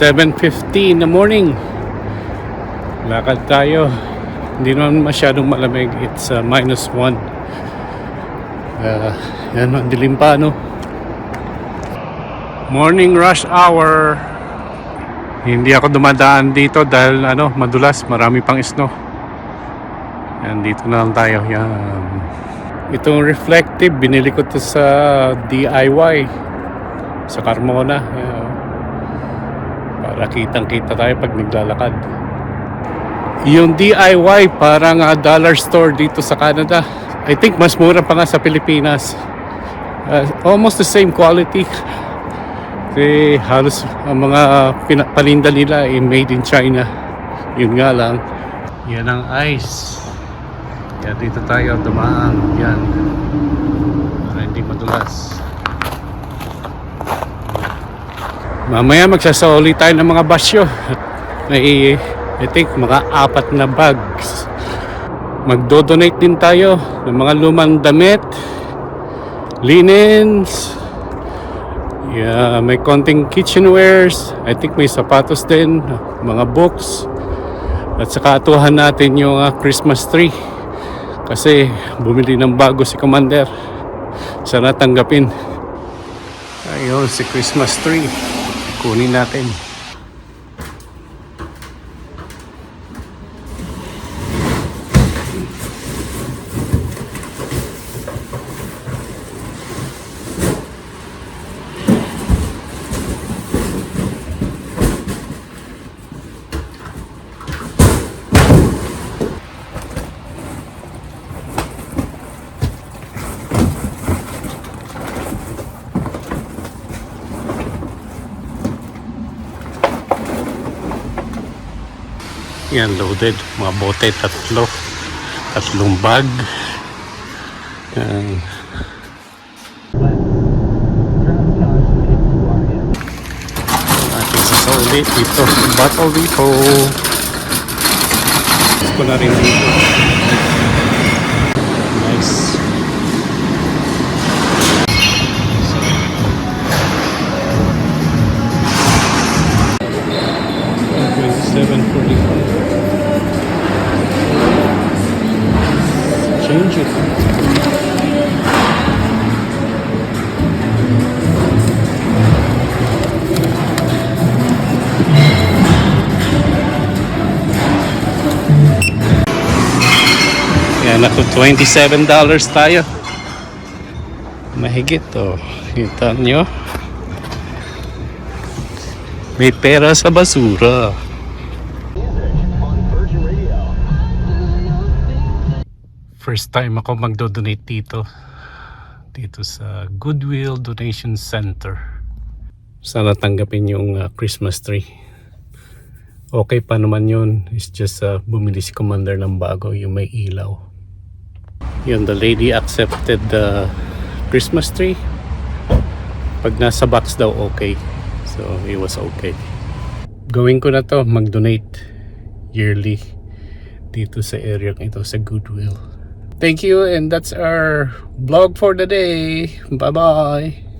7:50 in the morning. Lakad tayo. Hindi naman masyadong malamig. It's -1. Yan, dilim pa, no? Morning rush hour. Hindi ako dumadaan dito dahil madulas, marami pang snow. Yan, dito na lang tayo. Yan. Itong reflective, binili ko to sa DIY sa Carmona. Yan. Para kitang-kita tayo pag naglalakad. Yung DIY parang dollar store dito sa Canada. I think mas mura pa nga sa Pilipinas. Almost the same quality. Kasi halos ang mga paninda nila ay made in China. Yun nga lang. Yan ang ice. Yan, dito tayo dumaan. Yan. Para hindi madulas. Mamaya magsasauli tayo ng mga basyo. May, I think, mga 4 na bags. Magdo-donate din tayo ng mga lumang damit, linens. Yeah, may konting kitchenwares. I think may sapatos din, mga books. At saka atuhan natin yung Christmas tree. Kasi bumili ng bago si Commander. Sana tanggapin. Ayun, si Christmas tree. Kunin natin. Yan, loaded. Mga bote, 3. 3 bag. Yan. Ating sasauli dito. Bottle depot. Ito na rin dito. Nice. Change it. Yan, ako $27 tayo. Mahigit, oh. Kita nyo? May pera sa basura. First time ako magdo-donate dito sa Goodwill Donation Center. Sana tanggapin yung Christmas tree. Okay pa naman yun. It's just bumili si Commander ng bago, yung may ilaw. Yun, the lady accepted the Christmas tree. Pag nasa box daw, okay. So it was okay. Gawin ko na to, mag-donate yearly dito sa area ito sa Goodwill. Thank you, and that's our vlog for the day. Bye bye.